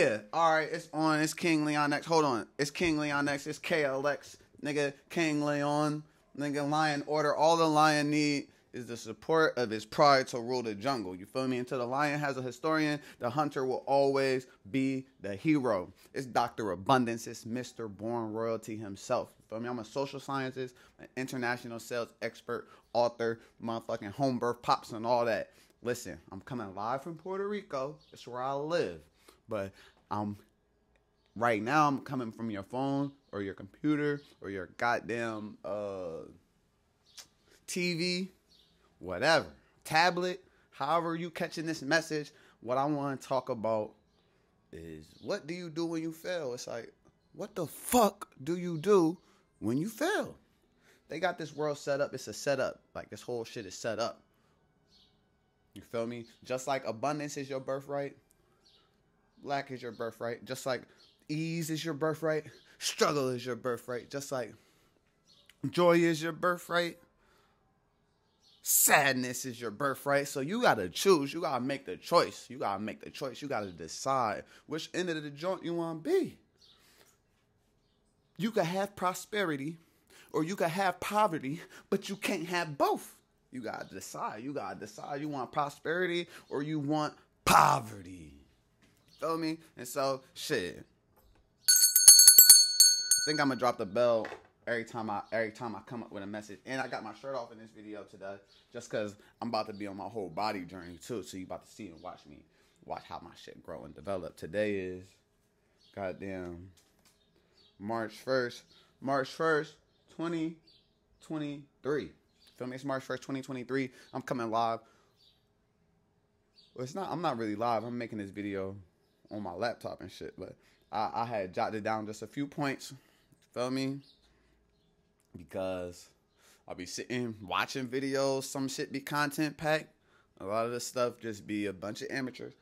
Yeah, alright, it's on. It's King Leon X. Hold on. It's King Leon X. It's KLX. Nigga, King Leon. Nigga, Lion Order. All the lion need is the support of his pride to rule the jungle. You feel me? Until the lion has a historian, the hunter will always be the hero. It's Dr. Abundance. It's Mr. Born Royalty himself. You feel me? I'm a social scientist, an international sales expert, author, motherfucking home birth pops and all that. Listen, I'm coming live from Puerto Rico. It's where I live. But right now I'm coming from your phone or your computer or your goddamn TV, whatever, tablet, however you catching this message. What I want to talk about is, what do you do when you fail? It's like, what the fuck do you do when you fail? They got this world set up. It's a setup. Like, this whole shit is set up. You feel me? Just like abundance is your birthright, lack is your birthright. Just like ease is your birthright, struggle is your birthright. Just like joy is your birthright, sadness is your birthright. So you gotta choose. You gotta make the choice. You gotta make the choice. You gotta decide which end of the joint you want to be. You could have prosperity or you could have poverty, but you can't have both. You gotta decide. You gotta decide. You want prosperity or you want poverty. Feel me? And so, shit. I think I'm gonna drop the bell every time I come up with a message. And I got my shirt off in this video today, just cause I'm about to be on my whole body journey too. So you about to see and watch how my shit grow and develop. Today is goddamn March 1st, 2023. Feel me? It's March 1st, 2023. I'm coming live. Well, I'm not really live. I'm making this video on my laptop and shit, but I had jotted down just a few points, feel me? Because I'll be sitting, watching videos, some shit be content packed. A lot of this stuff just be a bunch of amateurs.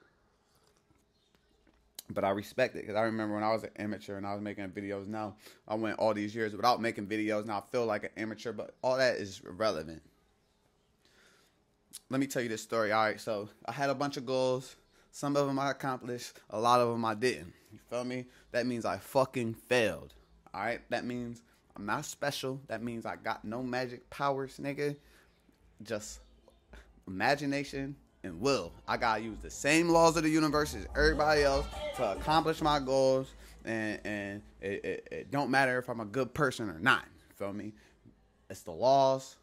But I respect it, because I remember when I was an amateur and I was making videos. Now, I went all these years without making videos. Now I feel like an amateur, but all that is irrelevant. Let me tell you this story. All right, so I had a bunch of goals. Some of them I accomplished. A lot of them I didn't. You feel me? That means I fucking failed. All right? That means I'm not special. That means I got no magic powers, nigga. Just imagination and will. I gotta use the same laws of the universe as everybody else to accomplish my goals. And it don't matter if I'm a good person or not. You feel me? It's the laws.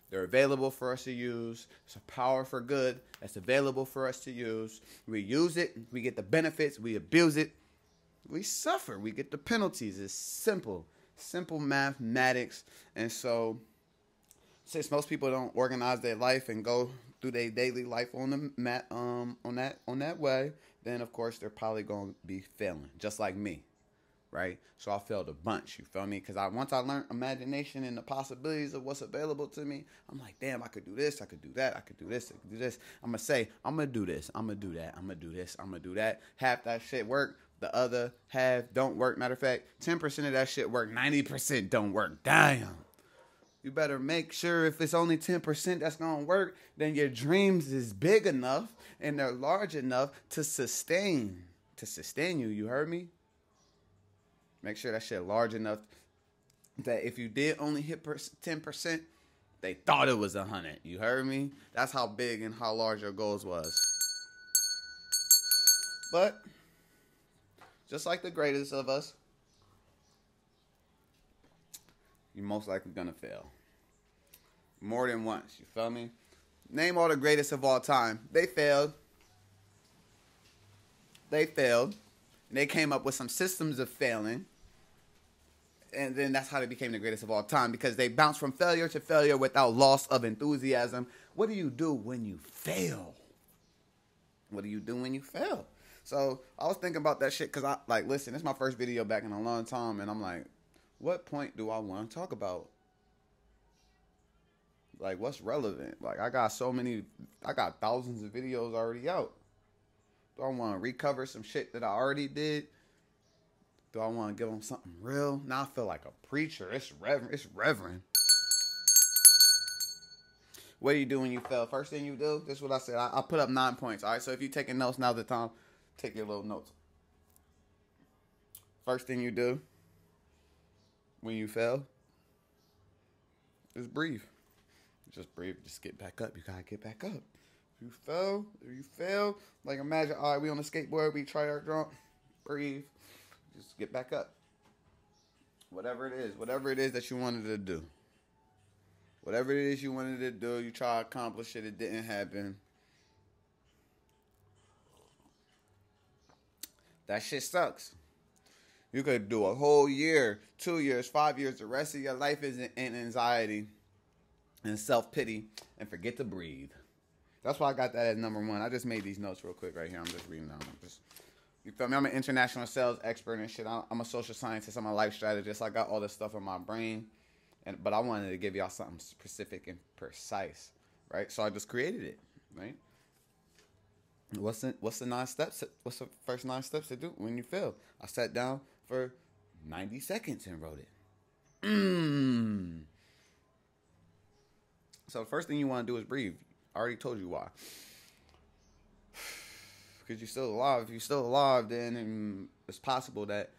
They're available for us to use. It's a power for good that's available for us to use. We use it. We get the benefits. We abuse it. We suffer. We get the penalties. It's simple. Simple mathematics. And so, since most people don't organize their life and go through their daily life on the on that way, then of course they're probably gonna be failing, just like me. Right? So I failed a bunch, you feel me? Because once I learned imagination and the possibilities of what's available to me, I'm like, damn, I could do this, I could do that, I could do this, I could do this. I'm going to say, I'm going to do this, I'm going to do that, I'm going to do this, I'm going to do that. Half that shit work, the other half don't work. Matter of fact, 10% of that shit work, 90% don't work. Damn. You better make sure if it's only 10% that's going to work, then your dreams is big enough and they're large enough to sustain you. You heard me? Make sure that shit large enough that if you did only hit 10%, they thought it was 100. You heard me? That's how big and how large your goals was. But just like the greatest of us, you're most likely gonna fail. More than once, you feel me? Name all the greatest of all time. They failed. And they came up with some systems of failing. And then that's how they became the greatest of all time, because they bounced from failure to failure without loss of enthusiasm. What do you do when you fail? What do you do when you fail? So I was thinking about that shit because listen, it's my first video back in a long time. And I'm like, what point do I want to talk about? Like, what's relevant? Like, I got thousands of videos already out. Do I want to recover some shit that I already did? Do I want to give them something real? Now I feel like a preacher. It's reverend. What do you do when you fail? First thing you do, this is what I said. I put up 9 points. All right, so if you're taking notes, now's the time. Take your little notes. First thing you do when you fail is breathe. Just breathe. Just get back up. You gotta get back up. If you fail, like imagine, all right, we on the skateboard, we try our jump, breathe, just get back up. Whatever it is that you wanted to do. Whatever it is you wanted to do, you try to accomplish it, it didn't happen. That shit sucks. You could do a whole year, 2 years, 5 years, the rest of your life is in anxiety and self-pity and forget to breathe. That's why I got that as number one. I just made these notes real quick right here. I'm just reading them. You feel me? I'm an international sales expert and shit. I'm a social scientist. I'm a life strategist. I got all this stuff in my brain. But I wanted to give y'all something specific and precise, right? So I just created it, right? What's the 9 steps? What's the first 9 steps to do when you fail? I sat down for 90 seconds and wrote it. So the first thing you want to do is breathe. I already told you why. Because you're still alive. If you're still alive, then it's possible that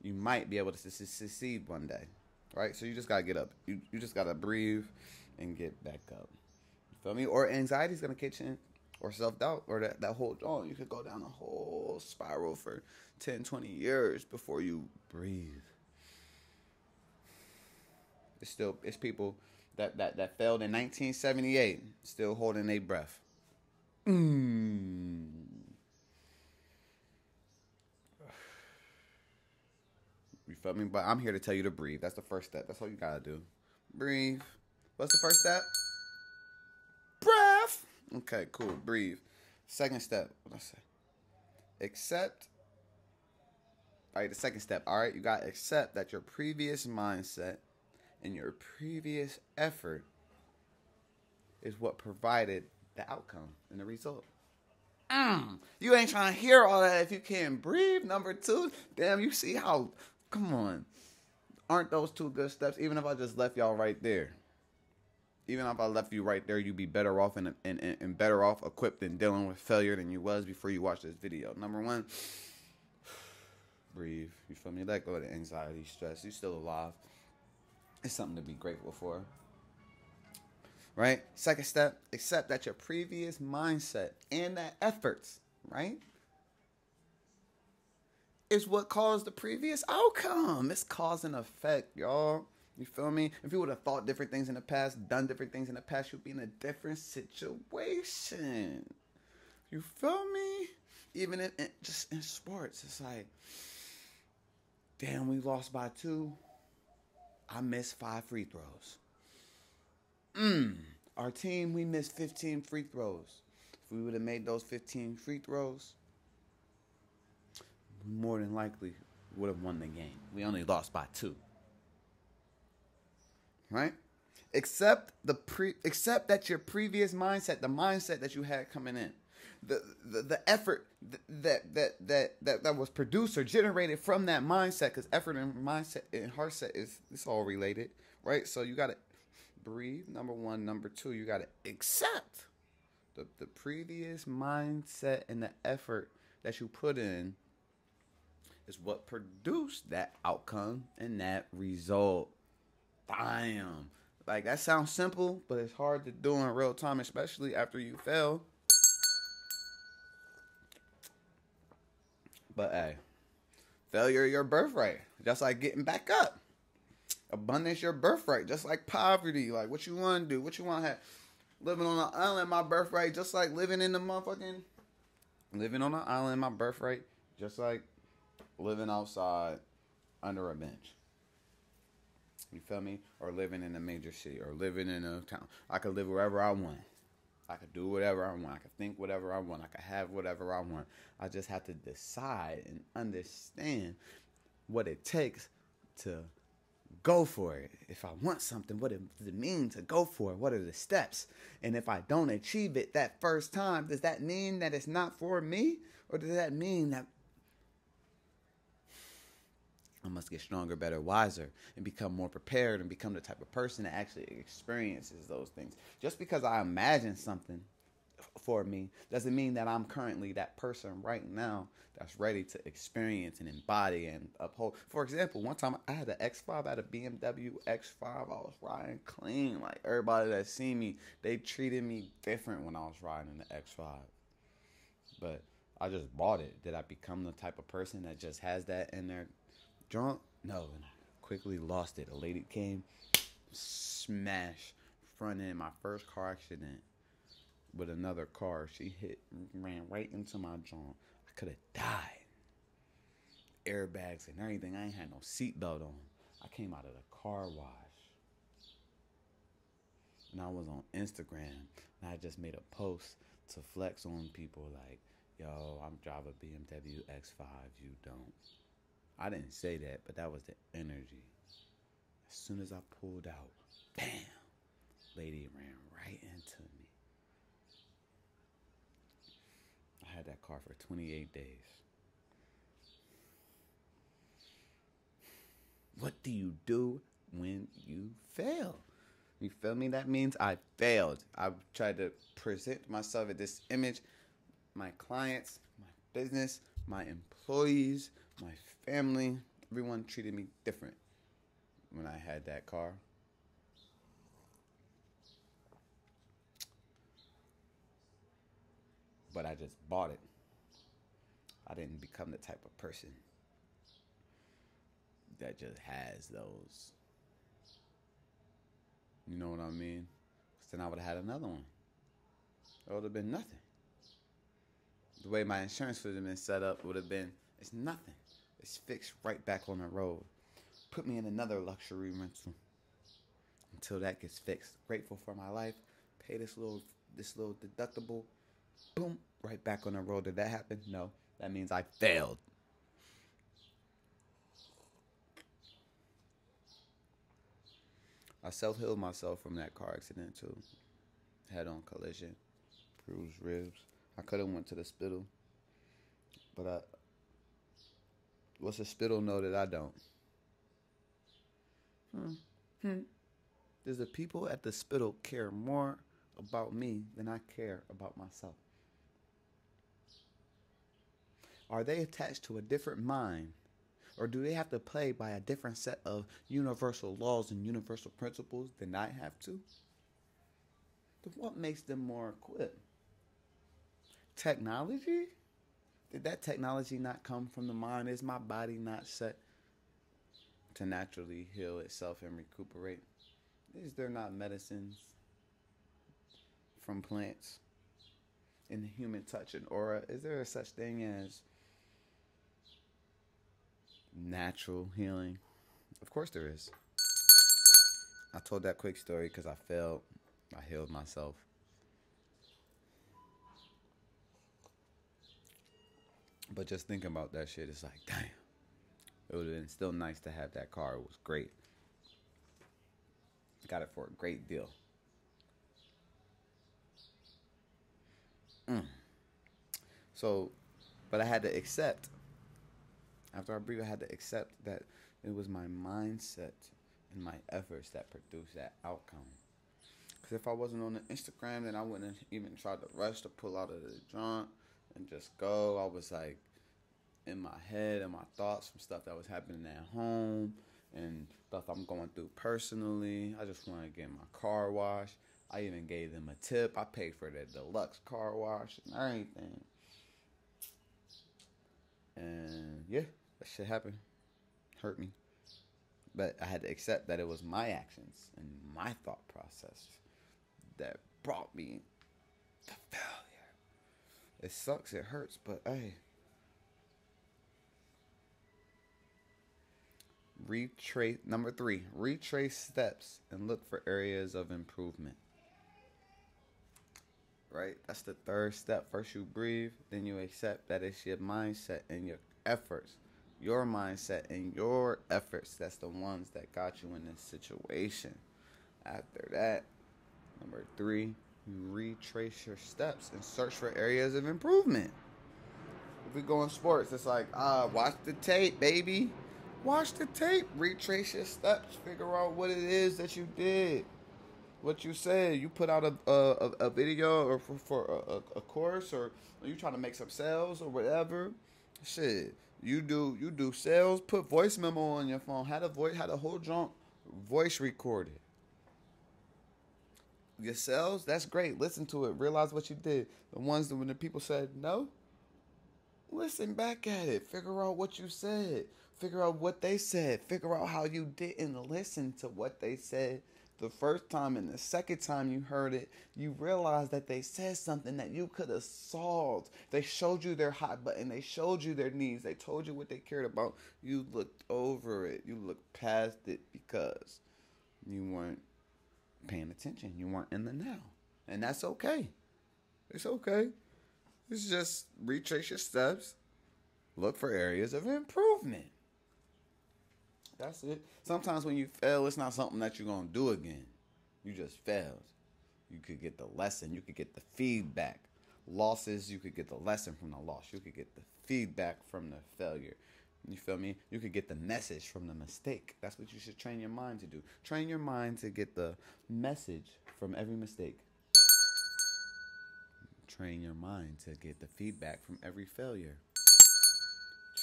you might be able to succeed one day. Right? So you just got to get up. You just got to breathe and get back up. You feel me? Or anxiety's going to catch in. Or self-doubt. Or that whole, you could go down a whole spiral for 10, 20 years before you breathe. It's people that failed in 1978 still holding their breath. You feel me? But I'm here to tell you to breathe. That's the first step. That's all you gotta do. Breathe. What's the first step? Breath. Okay, cool. Breathe. Second step. What did I say? Accept. All right, the second step. All right, you gotta accept that your previous mindset and your previous effort is what provided the outcome and the result. You ain't trying to hear all that if you can't breathe. Number 2, damn, you see how, come on. Aren't those 2 good steps? Even if I just left y'all right there. Even if I left you right there, you'd be better off and better off equipped in dealing with failure than you was before you watched this video. Number 1, breathe. You feel me? Let go of the anxiety, stress. You're still alive. It's something to be grateful for. Right? Second step, accept that your previous mindset and that efforts, right, is what caused the previous outcome. It's cause and effect, y'all. You feel me? If you would have thought different things in the past, done different things in the past, you'd be in a different situation. You feel me? Even just in sports, it's like, damn, we lost by 2. I missed 5 free throws. Our team, we missed 15 free throws. If we would have made those 15 free throws, we more than likely would have won the game. We only lost by 2. Right? Accept that your previous mindset, the mindset that you had coming in, the effort that was produced or generated from that mindset, because effort and mindset and heart set it's all related, right? So you gotta breathe, number 1. Number 2, you gotta accept the previous mindset and the effort that you put in is what produced that outcome and that result. Damn. Like, that sounds simple, but it's hard to do in real time, especially after you fail. But hey, failure your birthright, just like getting back up. Abundance your birthright, just like poverty. Like, what you want to do, what you want to have. Living on an island, my birthright, just like living in the motherfucking. Living on an island, my birthright, just like living outside under a bench. You feel me? Or living in a major city, or living in a town. I could live wherever I want. I could do whatever I want. I could think whatever I want. I could have whatever I want. I just have to decide and understand what it takes to go for it. If I want something, what does it mean to go for it? What are the steps? And if I don't achieve it that first time, does that mean that it's not for me? Or does that mean that I must get stronger, better, wiser, and become more prepared and become the type of person that actually experiences those things? Just because I imagine something for me doesn't mean that I'm currently that person right now that's ready to experience and embody and uphold. For example, one time I had an X5, I had a BMW X5. I was riding clean. Like everybody that seen me, they treated me different when I was riding in the X5. But I just bought it. Did I become the type of person that just has that in their junk? No. And I quickly lost it. A lady came, smashed front end, my first car accident with another car. She ran right into my junk. I could have died. Airbags and everything. I ain't had no seatbelt on. I came out of the car wash. And I was on Instagram. And I just made a post to flex on people like, yo, I'm driving a BMW X5. You don't. I didn't say that, but that was the energy. As soon as I pulled out, bam, lady ran right into me. I had that car for 28 days. What do you do when you fail? You feel me? That means I failed. I've tried to present myself at this image. My clients, my business, my employees, my family, everyone treated me different when I had that car. But I just bought it. I didn't become the type of person that just has those. You know what I mean? Because then I would have had another one. It would have been nothing. The way my insurance would have been set up would have been, it's nothing. It's fixed right back on the road. Put me in another luxury rental until that gets fixed. Grateful for my life. Pay this little deductible. Boom, right back on the road. Did that happen? No. That means I failed. I self-healed myself from that car accident too. Head-on collision, bruised ribs. I could have went to the hospital, but what's a spittle know that I don't? Does the people at the spittle care more about me than I care about myself? Are they attached to a different mind? Or do they have to play by a different set of universal laws and universal principles than I have to? Then what makes them more equipped? Technology? Did that technology not come from the mind? Is my body not set to naturally heal itself and recuperate? Is there not medicines from plants in the human touch and aura? Is there such thing as natural healing? Of course there is. I told that quick story because I failed. I healed myself. But just thinking about that shit, it's like, damn. It would have been still nice to have that car. It was great. Got it for a great deal. So, but I had to accept. After I breathe, I had to accept that it was my mindset and my efforts that produced that outcome. Because if I wasn't on the Instagram, then I wouldn't have even tried to rush to pull out of the joint and just go. I was like in my head and my thoughts from stuff that was happening at home and stuff I'm going through personally. I just wanted to get my car washed. I even gave them a tip. I paid for the deluxe car wash and everything. And yeah, that shit happened. Hurt me. But I had to accept that it was my actions and my thought process that brought me to failure. It sucks, it hurts, but hey. Number 3, retrace steps and look for areas of improvement. Right? That's the third step. First you breathe, then you accept that it's your mindset and your efforts. Your mindset and your efforts, that's the ones that got you in this situation. After that, number 3, you retrace your steps and search for areas of improvement. If we go in sports, it's like, watch the tape, baby. Watch the tape. Retrace your steps. Figure out what it is that you did. what you said. You put out a video or for a course, or you trying to make some sales or whatever. Shit, you do sales. Put voice memo on your phone. Had a whole junk voice recorded. Your sales, that's great. Listen to it. Realize what you did. The ones that when the people said no, listen back at it. Figure out what you said. Figure out what they said. Figure out how you didn't listen to what they said the first time, and the second time you heard it, you realized that they said something that you could have solved. They showed you their hot button. They showed you their needs. They told you what they cared about. You looked over it. You looked past it because you weren't paying attention. You weren't in the now. And that's okay. It's okay. It's just retrace your steps. Look for areas of improvement. That's it. Sometimes when you fail, it's not something that you're going to do again. You just failed. You could get the lesson. You could get the feedback. Losses, you could get the lesson from the loss. You could get the feedback from the failure. You feel me? You could get the message from the mistake. That's what you should train your mind to do. Train your mind to get the message from every mistake. Train your mind to get the feedback from every failure.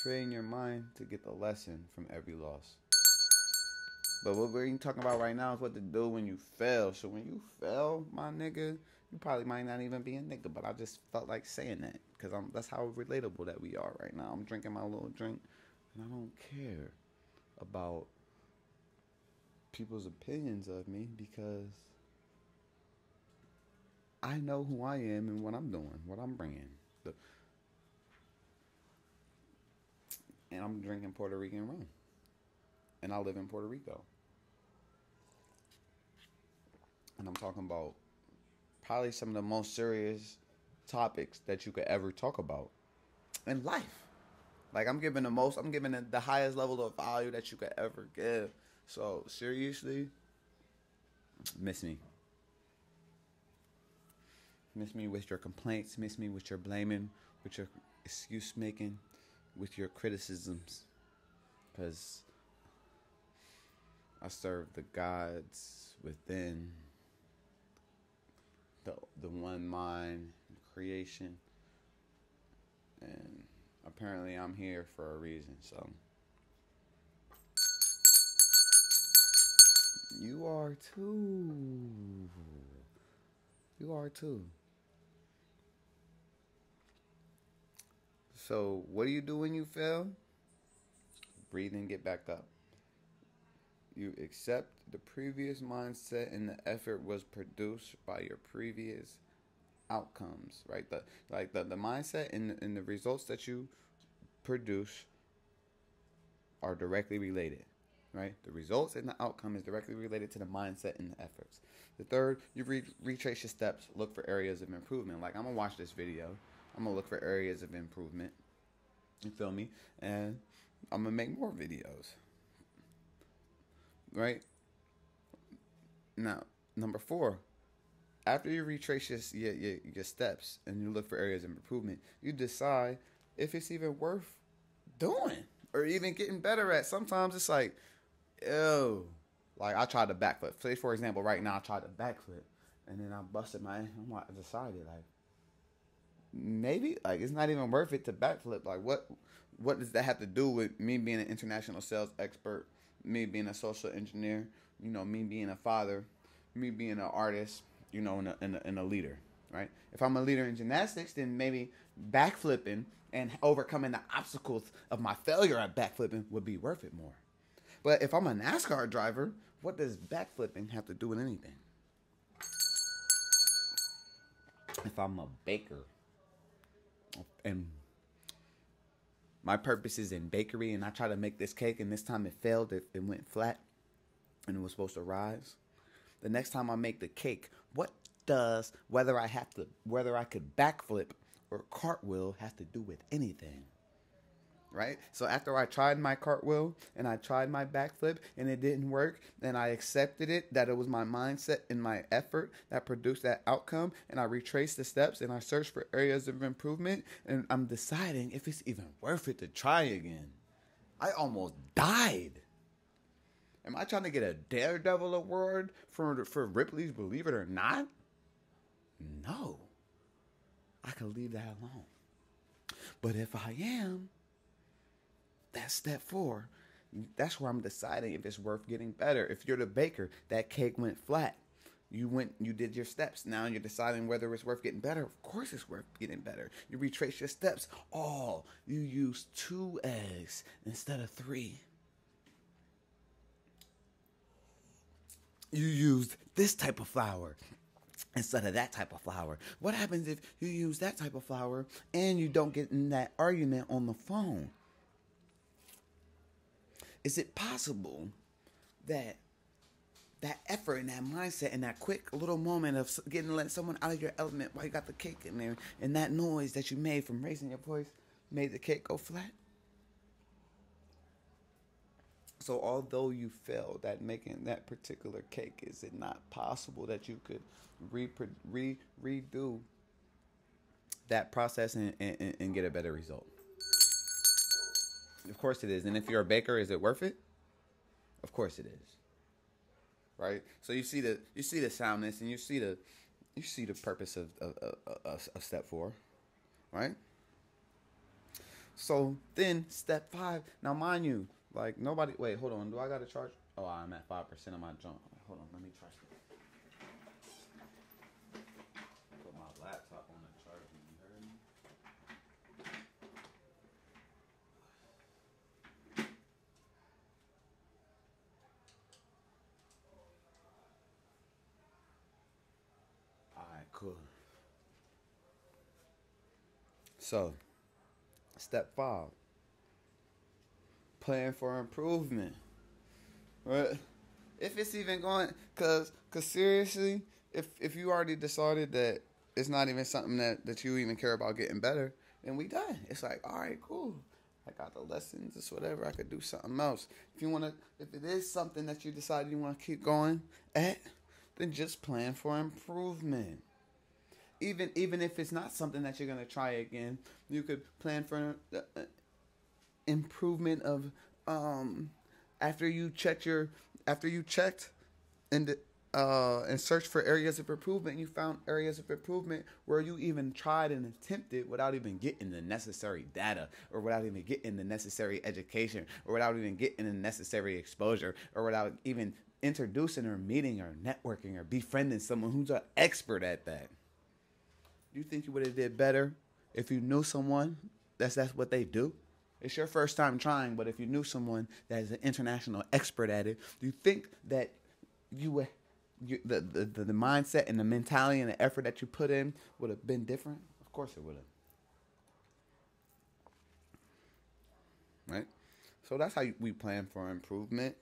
Train your mind to get the lesson from every loss. But what we're talking about right now is what to do when you fail. So when you fail, my nigga, you probably might not even be a nigga, but I just felt like saying that because that's how relatable that we are right now. I'm drinking my little drink, and I don't care about people's opinions of me because I know who I am and what I'm doing, what I'm bringing. And I'm drinking Puerto Rican rum. And I live in Puerto Rico. And I'm talking about probably some of the most serious topics that you could ever talk about in life. Like I'm giving the highest level of value that you could ever give. So seriously, miss me. Miss me with your complaints. Miss me with your blaming, with your excuse making, with your criticisms. Because I serve the gods within the one mind creation, and apparently I'm here for a reason. So you are too. You are too. So what do you do when you fail? Breathe and get back up. You accept the previous mindset and the effort was produced by your previous outcomes, right? The mindset and the results that you produce are directly related, right? The results and the outcome is directly related to the mindset and the efforts. The third, you retrace your steps, look for areas of improvement. Like I'm gonna watch this video, I'm gonna look for areas of improvement. You feel me? And I'm gonna make more videos. Right? Now, number 4, after you retrace your steps and you look for areas of improvement, you decide if it's even worth doing or even getting better at. Sometimes it's like, ew. Like I tried to backflip. Say for example, right now I tried to backflip and then I busted I decided like maybe like it's not even worth it to backflip. Like what does that have to do with me being an international sales expert? Me being a social engineer, me being a father, me being an artist, and a leader, right? If I'm a leader in gymnastics, then maybe backflipping and overcoming the obstacles of my failure at backflipping would be worth it more. But if I'm a NASCAR driver, what does backflipping have to do with anything? If I'm a baker and my purpose is in bakery and I try to make this cake and this time it failed, it went flat and it was supposed to rise. The next time I make the cake, what does whether I could backflip or cartwheel have to do with anything? Right? So after I tried my cartwheel and I tried my backflip and it didn't work, and I accepted it, that it was my mindset and my effort that produced that outcome, and I retraced the steps and I searched for areas of improvement, and I'm deciding if it's even worth it to try again. I almost died. Am I trying to get a Daredevil award for Ripley's Believe It or Not? No. I can leave that alone. But if I am, that's step 4. That's where I'm deciding if it's worth getting better. If you're the baker, that cake went flat. You did your steps. Now you're deciding whether it's worth getting better. Of course it's worth getting better. You retrace your steps. Oh, you used 2 eggs instead of 3. You used this type of flour instead of that type of flour. What happens if you use that type of flour and you don't get in that argument on the phone? Is it possible that that effort and that mindset and that quick little moment of letting someone out of your element while you got the cake in there, and that noise that you made from raising your voice made the cake go flat? So although you failed at making that particular cake, is it not possible that you could redo that process and get a better result? Of course it is. And if you're a baker, is it worth it? Of course it is. Right? So you see the soundness, and you see the purpose of step 4, right? So then step 5. Now mind you, like nobody. Wait, hold on. Do I gotta charge? Oh, I'm at 5% of my junk. Hold on, let me charge it. Put my laptop on the charger. You heard me? All right, cool. So, step 5. Plan for improvement. Right? If it's even going, cause seriously, if you already decided that it's not even something that you even care about getting better, then we done. It's like, all right, cool. I got the lessons. It's whatever. I could do something else. If it is something that you decide you want to keep going at, then just plan for improvement. Even if it's not something that you're gonna try again, you could plan for improvement of after you checked and searched for areas of improvement. You found areas of improvement where you even tried and attempted without even getting the necessary data, or without even getting the necessary education, or without even getting the necessary exposure, or without even introducing or meeting or networking or befriending someone who's an expert at that. You think you would have did better if you knew someone that's what they do? It's your first time trying, but if you knew someone that is an international expert at it, do you think that the mindset and the mentality and the effort that you put in would have been different? Of course it would have. Right? So that's how we plan for improvement.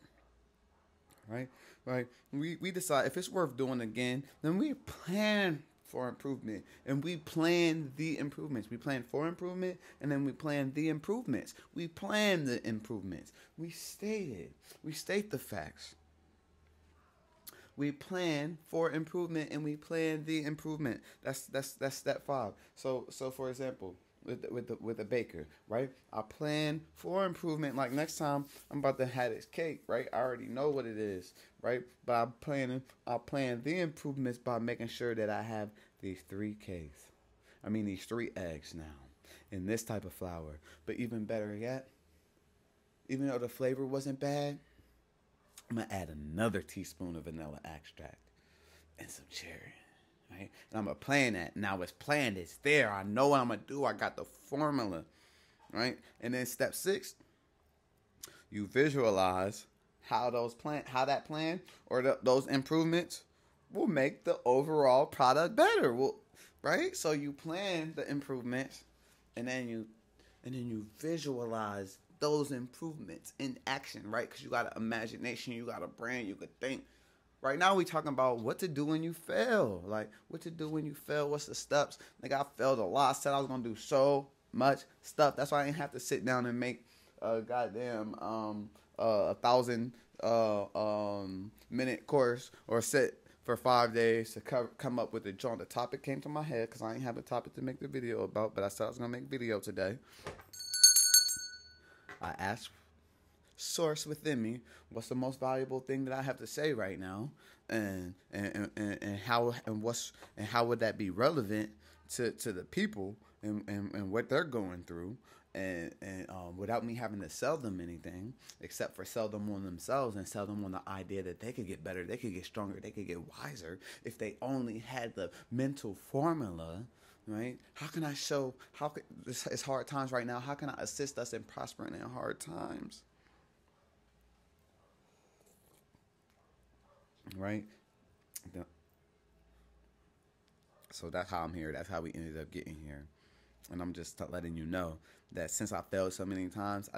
Right? Right? We decide if it's worth doing again, then we plan for improvement, and we plan the improvements. We plan for improvement, and then we plan the improvements. We plan the improvements. We state the facts. We plan for improvement, and we plan the improvement. That's step 5. So for example, with the baker, right? I plan for improvement. Like next time I'm about to have this cake, right? I already know what it is, right? But I plan the improvements by making sure that I have these 3 eggs now, in this type of flour. But even better yet, even though the flavor wasn't bad, I'm gonna add another teaspoon of vanilla extract and some cherry. Right? And I'm going to plan that. Now it's planned. It's there. I know what I'm going to do. I got the formula. Right? And then step 6, you visualize how that plan or those improvements will make the overall product better. Right? So you plan the improvements, and then you visualize those improvements in action, right? Because you got an imagination, you got a brain, you could think. Right now we talking about what to do when you fail. Like, what to do when you fail. What's the steps? Like, I failed a lot. I said I was going to do so much stuff. That's why I didn't have to sit down and make a goddamn 1,000 minute course or sit for 5 days to come up with a joint. The topic came to my head because I didn't have a topic to make the video about, but I said I was going to make a video today. I asked source within me. What's the most valuable thing that I have to say right now, and how would that be relevant to the people and what they're going through, and without me having to sell them anything except for sell them on themselves and sell them on the idea that they could get better, they could get stronger, they could get wiser if they only had the mental formula. Right? How can I show? It's hard times right now. How can I assist us in prospering in hard times? Right? So that's how I'm here. That's how we ended up getting here. And I'm just letting you know that since I failed so many times,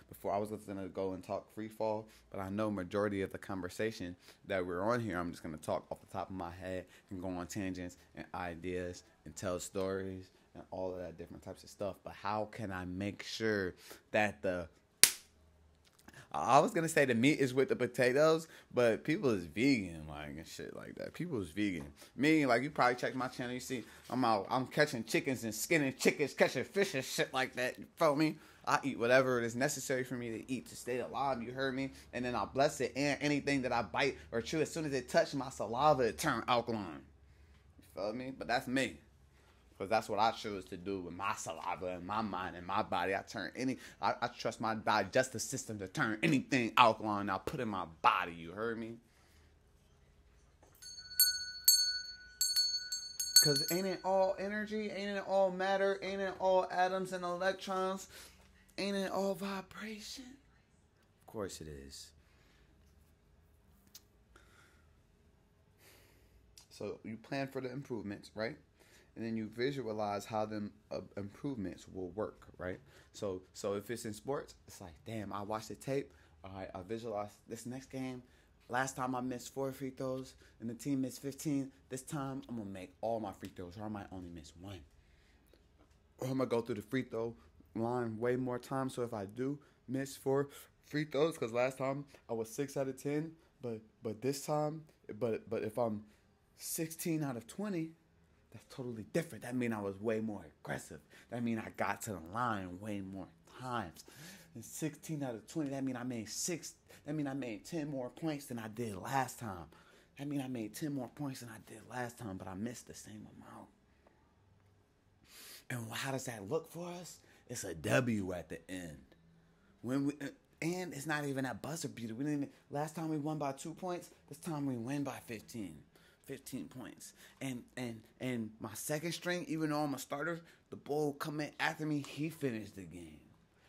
before I was going to go and talk free fall, but I know majority of the conversation that we're on here, I'm just going to talk off the top of my head and go on tangents and ideas and tell stories and all of that different types of stuff. But how can I make sure that I was gonna say the meat is with the potatoes, but people is vegan, like, and shit like that. People is vegan. Me, like, you probably check my channel, you see I'm catching chickens and skinning chickens, catching fish and shit like that. You feel me? I eat whatever it is necessary for me to eat to stay alive. You heard me? And then I bless it, and anything that I bite or chew, as soon as it touches my saliva, it turn alkaline. You feel me? But that's me. Because that's what I choose to do with my saliva and my mind and my body. I trust my digestive system to turn anything alkaline I put in my body. You heard me? Because ain't it all energy? Ain't it all matter? Ain't it all atoms and electrons? Ain't it all vibration? Of course it is. So you plan for the improvements, right? And then you visualize how them improvements will work, right? So if it's in sports, it's like, damn, I watched the tape. All right, I visualize this next game. Last time I missed 4 free throws, and the team missed 15. This time, I'm going to make all my free throws, or I might only miss 1. Or I'm going to go through the free throw line way more times, so if I do miss 4 free throws, because last time I was 6 out of 10, but this time, but if I'm 16 out of 20, that's totally different. That means I was way more aggressive. That means I got to the line way more times. And 16 out of 20, that means I made 10 more points than I did last time. That means I made 10 more points than I did last time, but I missed the same amount. And how does that look for us? It's a W at the end. And it's not even that buzzer beater. Last time we won by 2 points. This time we win by 15 points. And my second string, even though I'm a starter, the bull coming after me, he finished the game.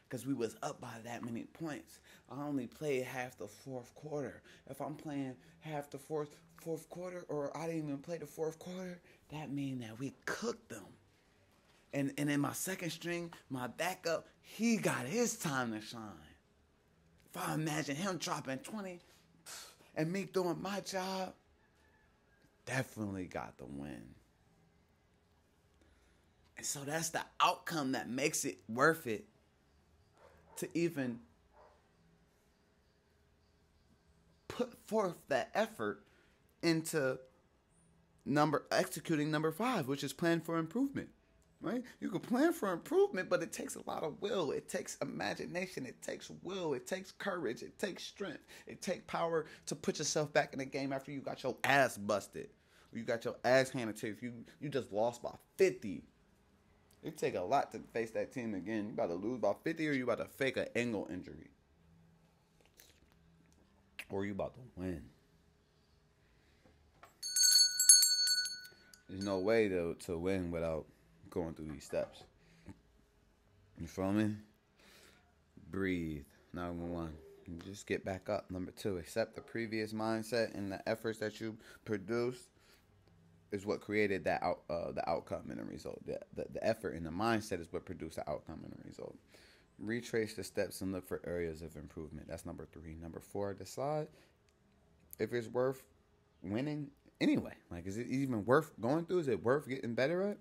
Because we was up by that many points. I only played half the fourth quarter. If I'm playing half the fourth quarter, or I didn't even play the fourth quarter, that means that we cooked them. And in my second string, my backup, he got his time to shine. If I imagine him dropping 20 and me doing my job, definitely got the win. And so that's the outcome that makes it worth it to even put forth that effort into executing number 5, which is plan for improvement. Right? You can plan for improvement, but it takes a lot of will. It takes imagination. It takes will. It takes courage. It takes strength. It takes power to put yourself back in the game after you got your ass busted. Or you got your ass handed to you. You just lost by 50. It take a lot to face that team again. You about to lose by 50, or you about to fake an ankle injury. Or you about to win. There's no way to win without going through these steps. You feel me? Breathe. Number 1. Just get back up. Number 2. Accept the previous mindset, and the efforts that you produced is what created that the outcome and the result. The effort and the mindset is what produced the outcome and the result. Retrace the steps and look for areas of improvement. That's number 3. Number 4. Decide if it's worth winning anyway. Like, is it even worth going through? Is it worth getting better at?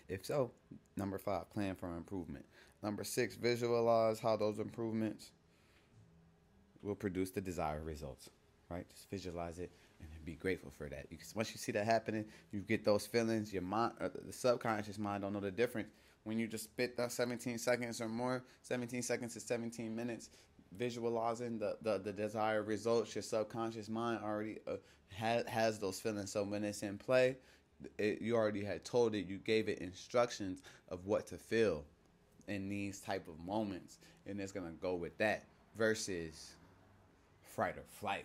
If so, number 5, plan for improvement. Number 6, visualize how those improvements will produce the desired results. Right? Just visualize it and be grateful for that. Because once you see that happening, you get those feelings. Your mind, the subconscious mind, don't know the difference when you just spit that 17 seconds or more, 17 seconds to 17 minutes, visualizing the desired results, your subconscious mind already has those feelings. So when it's in play, you already had told it, you gave it instructions of what to feel in these type of moments, and it's gonna go with that versus fight or flight.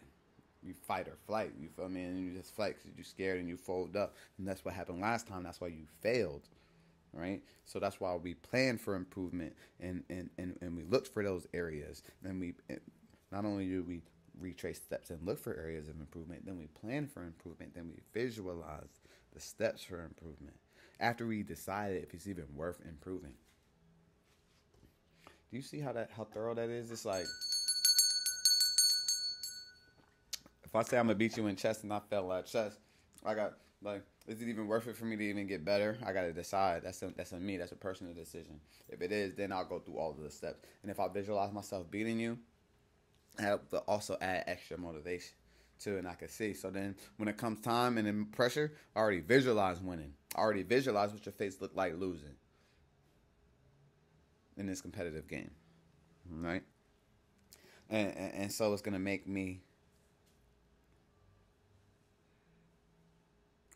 You fight or flight, you feel me? And you just fight because you're scared and you fold up, and that's what happened last time. That's why you failed, right? So that's why we plan for improvement, and we look for those areas. And we not only do we retrace steps and look for areas of improvement, then we plan for improvement, then we visualize the steps for improvement after we decided if it's even worth improving. Do you see how thorough that is? It's like, if I say I'm gonna beat you in chess and I fail at chess, I got like, is it even worth it for me to even get better? I gotta decide. That's on me. That's a personal decision. If it is, then I'll go through all of the steps. And if I visualize myself beating you, I have to also add extra motivation to it, and I can see. So then when it comes time and then pressure, I already visualize winning. I already visualize what your face look like losing in this competitive game, right? And so it's gonna make me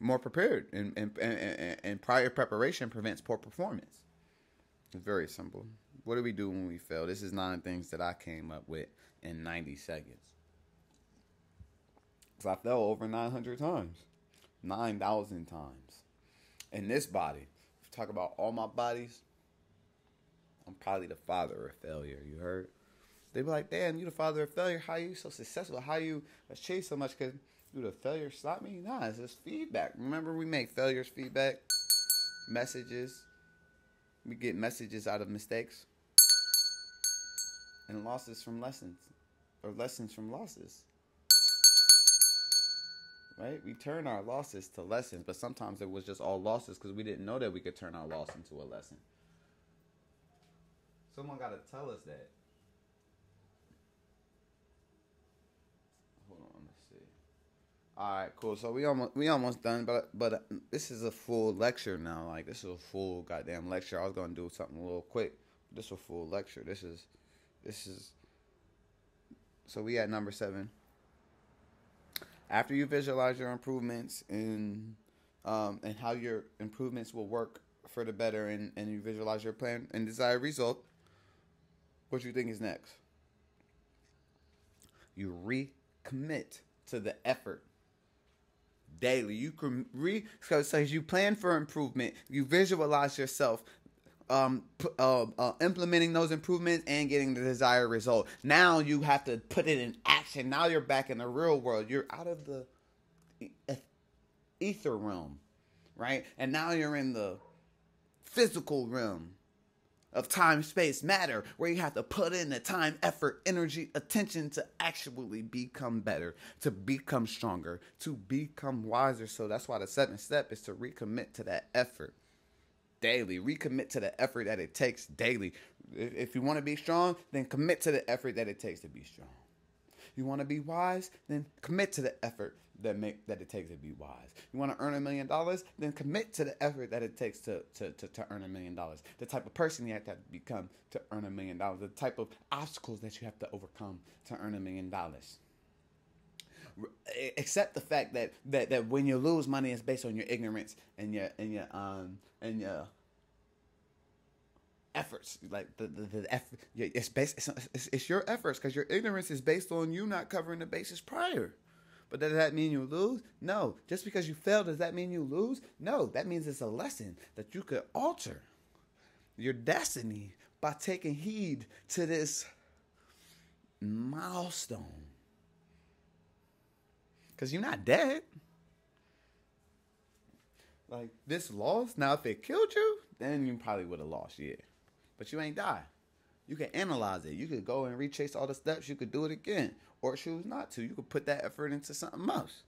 more prepared, and prior preparation prevents poor performance. It's very simple. What do we do when we fail? This is 9 things that I came up with in 90 seconds. Because I fell over 900 times, 9,000 times. In this body, if you talk about all my bodies, I'm probably the father of failure. You heard? They be like, damn, you the father of failure. How you so successful? How you achieve so much? Because do the failure stop me? Nah, it's just feedback. Remember, we make failures feedback, messages. We get messages out of mistakes, and losses from lessons, or lessons from losses. Right? We turn our losses to lessons, but sometimes it was just all losses because we didn't know that we could turn our loss into a lesson. Someone got to tell us that. Hold on, let's see. All right, cool. So we almost done, but this is a full lecture now. Like, this is a full goddamn lecture. I was gonna do something a little quick. This is a full lecture. This is. So we at number 7. After you visualize your improvements and how your improvements will work for the better, and you visualize your plan and desired result, what you think is next? You recommit to the effort daily. You can so you plan for improvement. You visualize yourself implementing those improvements and getting the desired result. Now you have to put it in action. Now you're back in the real world. You're out of the ether realm, right? And now you're in the physical realm of time, space, matter, where you have to put in the time, effort, energy, attention to actually become better, to become stronger, to become wiser. So that's why the 7th step is to recommit to that effort daily. Recommit to the effort that it takes daily. If you want to be strong, then commit to the effort that it takes to be strong. You want to be wise, then commit to the effort that it takes to be wise. You want to earn $1 million, then commit to the effort that it takes to earn $1 million. The type of person you have to become to earn $1 million. The type of obstacles that you have to overcome to earn $1 million. Accept the fact that when you lose money, it's based on your ignorance and your efforts. Like the effort, it's your efforts, because your ignorance is based on you not covering the bases prior. But does that mean you lose? No. Just because you fail, does that mean you lose? No. That means it's a lesson that you could alter your destiny by taking heed to this milestone. Because you're not dead. Like, this loss, now if it killed you, then you probably would have lost, yeah. But you ain't died. You can analyze it. You could go and retrace all the steps. You could do it again. Or choose not to. You could put that effort into something else.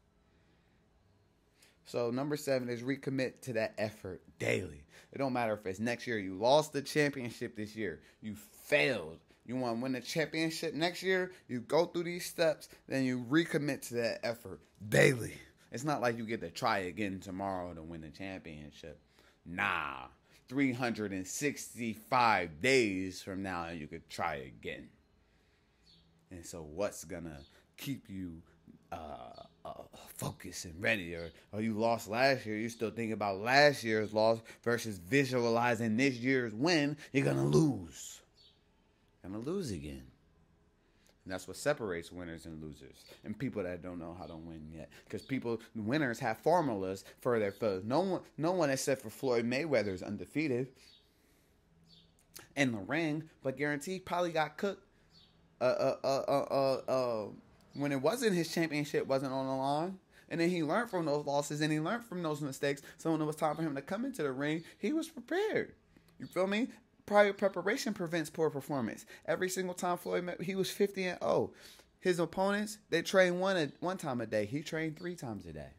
So number 7 is recommit to that effort daily. It don't matter if it's next year. You lost the championship this year. You failed. You want to win the championship next year. You go through these steps. Then you recommit to that effort daily. It's not like you get to try again tomorrow to win the championship. Nah. 365 days from now, and you could try again. And so what's gonna keep you focused and ready? Or you lost last year, you're still thinking about last year's loss versus visualizing this year's win. You're gonna lose. You're gonna lose again. And that's what separates winners and losers and people that don't know how to win yet. Because winners have formulas for their foes. No one except for Floyd Mayweather is undefeated in the ring, but guaranteed probably got cooked. When it wasn't his championship wasn't on the line. And then he learned from those losses and he learned from those mistakes. So when it was time for him to come into the ring, he was prepared. You feel me? Prior preparation prevents poor performance. Every single time Floyd met, he was 50-0. His opponents, they train one time a day. He trained 3 times a day.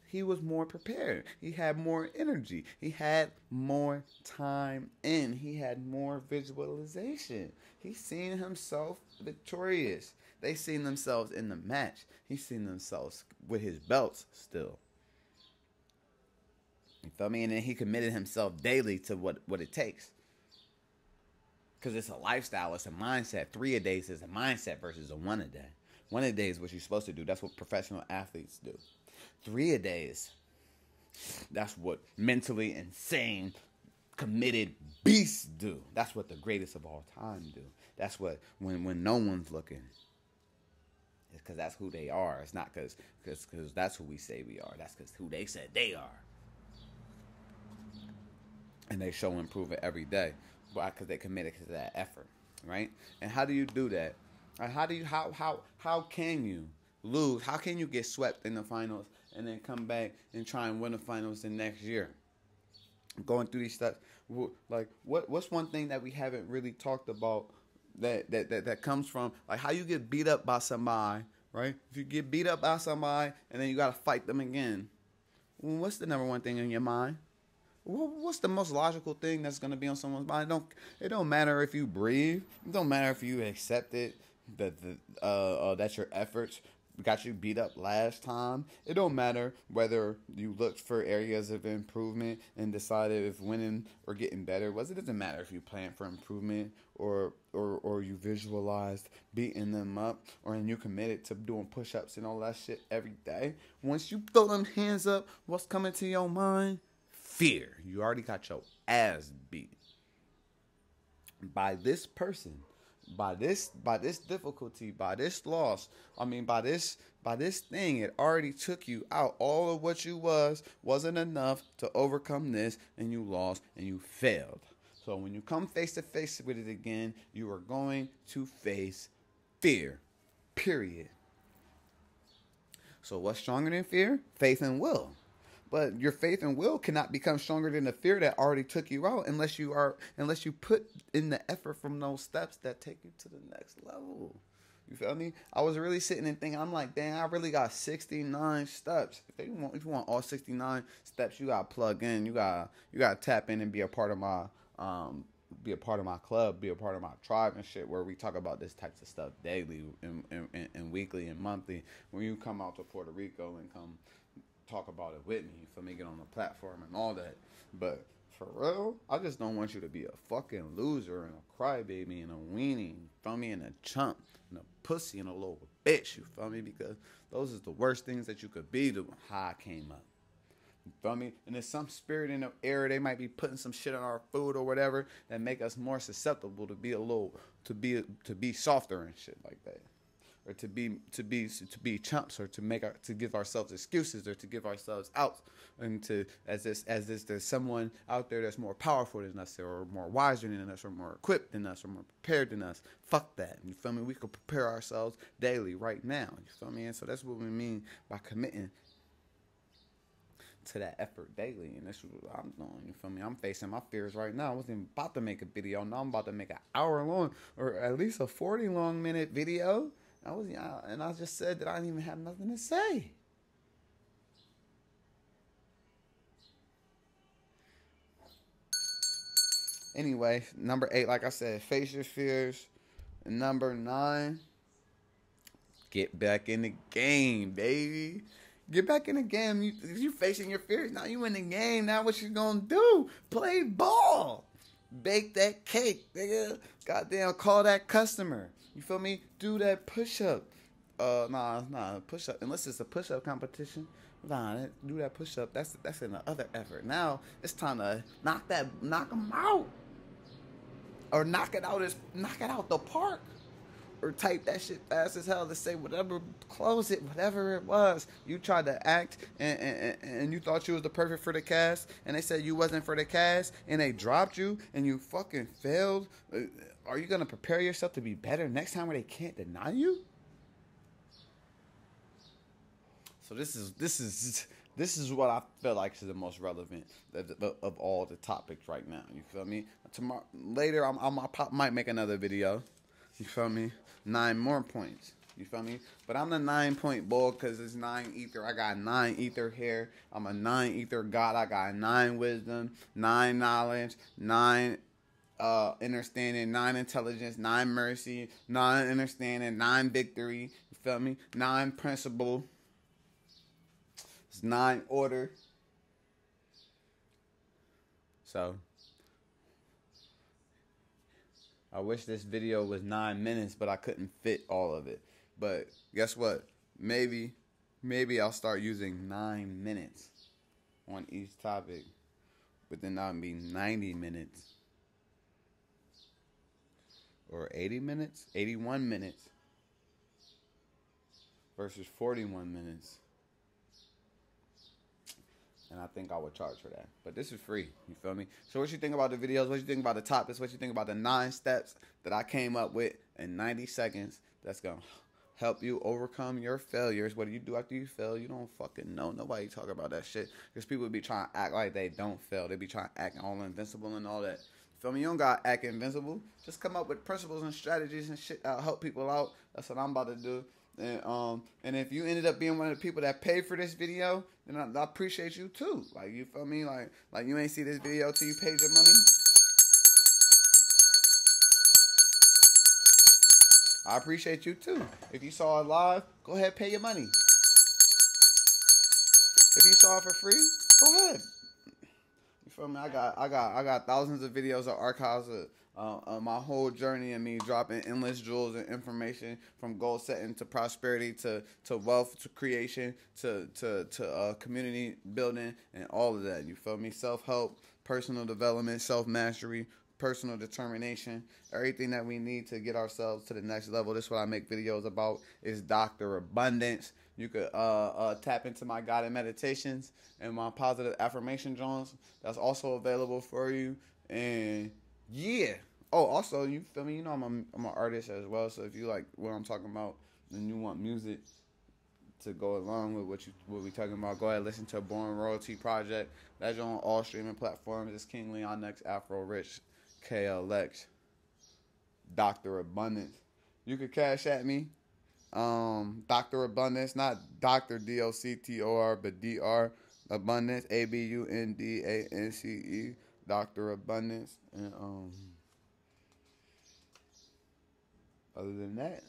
He was more prepared. He had more energy. He had more time in. He had more visualization. He seen himself victorious. They seen themselves in the match. He seen themselves with his belts still. You feel me? And then he committed himself daily to what it takes. Because it's a lifestyle. It's a mindset. 3 a day is a mindset versus a 1 a day. 1 a day is what you're supposed to do. That's what professional athletes do. 3 a days, that's what mentally insane, committed beasts do. That's what the greatest of all time do. That's what, when no one's looking, it's because that's who they are. It's not because that's who we say we are. That's because who they said they are. And they show improvement every day. Why? Because they committed to that effort, right? And how do you do that? How can you lose? How can you get swept in the finals and then come back and try and win the finals the next year? Going through these steps, like what's one thing that we haven't really talked about that comes from like how you get beat up by somebody, right? If you get beat up by somebody and then you gotta fight them again, what's the number one thing in your mind? What's the most logical thing that's going to be on someone's mind? It don't matter if you breathe. It don't matter if you accept it, that your efforts got you beat up last time. It don't matter whether you looked for areas of improvement and decided if winning or getting better was. It doesn't matter if you planned for improvement or you visualized beating them up or you committed to doing push-ups and all that shit every day. Once you throw them hands up, what's coming to your mind? Fear. You already got your ass beat by this person, by this difficulty, by this loss. I mean, by this thing. It already took you out. All of what you wasn't enough to overcome this, and you lost and you failed. So when you come face to face with it again, you are going to face fear. Period. So what's stronger than fear? Faith and will. But your faith and will cannot become stronger than the fear that already took you out unless you put in the effort from those steps that take you to the next level. You feel me? I was really sitting and thinking, I'm like, dang, I really got 69 steps. If you want all 69 steps, you gotta plug in. You gotta tap in and be a part of my club, be a part of my tribe and shit, where we talk about this types of stuff daily and weekly and monthly. When you come out to Puerto Rico and come talk about it with me, you feel me, get on the platform and all that. But for real, I just don't want you to be a fucking loser and a crybaby and a weenie, you feel me, and a chump and a pussy and a little bitch, you feel me, because those is the worst things that you could be to how I came up. You feel me? And there's some spirit in the air. They might be putting some shit on our food or whatever that make us more susceptible to be to be softer and shit like that. Or to be chumps, or to give ourselves excuses, or to give ourselves out, and as this there's someone out there that's more powerful than us, or more wiser than us, or more equipped than us, or more prepared than us. Fuck that. You feel me? We could prepare ourselves daily, right now. You feel me? And so that's what we mean by committing to that effort daily, and that's what I'm doing. You feel me? I'm facing my fears right now. I wasn't about to make a video. Now I'm about to make an hour long, or at least a 40-minute video. I just said that I didn't even have nothing to say. Anyway, number 8, like I said, face your fears. And number 9, get back in the game, baby. Get back in the game. You facing your fears. Now you in the game. Now what you gonna do? Play ball. Bake that cake, nigga. Goddamn, call that customer. You feel me? Do that push-up. Nah, push-up. Unless it's a push-up competition. Nah, do that push-up. That's in the other effort. Now it's time to knock them out. Or knock it out the park. Or type that shit fast as hell to say whatever, close it, whatever it was. You tried to act and you thought you was the perfect for the cast, and they said you wasn't for the cast, and they dropped you, and you fucking failed. Are you gonna prepare yourself to be better next time where they can't deny you? So this is what I feel like is the most relevant of all the topics right now. You feel me? Tomorrow, later, I might make another video. You feel me? 9 more points. You feel me? But I'm the 9-point bull because it's 9 ether. I got 9 ether here. I'm a 9 ether god. I got 9 wisdom, 9 knowledge, 9 understanding, 9 intelligence, 9 mercy, 9 understanding, 9 victory. You feel me? 9 principle. It's 9 order. So I wish this video was 9 minutes, but I couldn't fit all of it. But guess what? Maybe I'll start using 9 minutes on each topic. But then that'll be 90 minutes. Or 80 minutes? 81 minutes. Versus 41 minutes. And I think I would charge for that. But this is free. You feel me? So what you think about the videos? What you think about the topics? What you think about the 9 steps that I came up with in 90 seconds that's going to help you overcome your failures? What do you do after you fail? You don't fucking know. Nobody talk about that shit. Because people be trying to act like they don't fail. They be trying to act all invincible and all that. Feel me? You don't got to act invincible. Just come up with principles and strategies and shit that'll help people out. That's what I'm about to do. And if you ended up being one of the people that paid for this video, then I appreciate you too. Like, you feel me? Like you ain't see this video till you paid your money. I appreciate you too. If you saw it live, go ahead, pay your money. If you saw it for free, go ahead. You feel me? I got thousands of videos of archives of my whole journey and me dropping endless jewels and information from goal setting to prosperity to wealth to creation to community building and all of that. You feel me? Self-help, personal development, self-mastery, personal determination, everything that we need to get ourselves to the next level. This is what I make videos about. Is Dr. Abundance. You could tap into my guided meditations and my positive affirmation journals. That's also available for you. And yeah. Oh, also, you feel me? You know I'm an artist as well. So if you like what I'm talking about and you want music to go along with what we talking about, go ahead and listen to Born Royalty Project. That's on all streaming platforms. It's King Leon X, Afro Rich, KLX, Dr. Abundance. You could cash at me. Dr. Abundance, not Dr. DOCTOR, but DR Abundance, ABUNDANCE, Dr. Abundance. And other than that,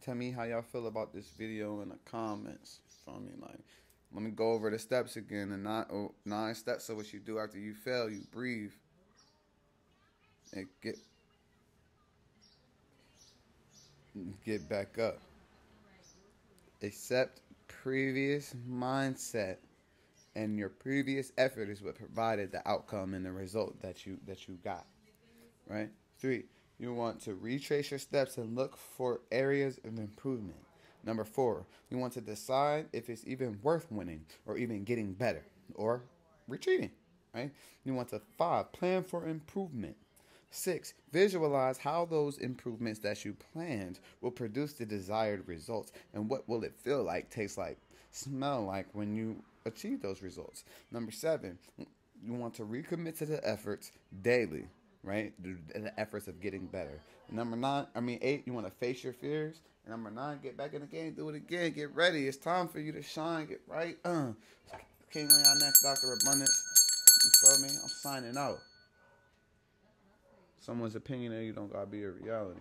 tell me how y'all feel about this video in the comments. Feel me? Like, let me go over the steps again. The 9 steps. So what you do after you fail, you breathe and get back up. Accept previous mindset, and your previous effort is what provided the outcome and the result that you got. Right? 3, you want to retrace your steps and look for areas of improvement. Number 4, you want to decide if it's even worth winning or even getting better or retreating. Right? You want to 5, plan for improvement. 6, visualize how those improvements that you planned will produce the desired results, and what will it feel like, taste like, smell like when you achieve those results. Number 7, you want to recommit to the efforts daily, right? The efforts of getting better. Number 8, you want to face your fears. And number 9, get back in the game, do it again, get ready. It's time for you to shine, get right. King Leon X, Dr. Abundance. You feel me? I'm signing out. Someone's opinion that you don't gotta be a reality.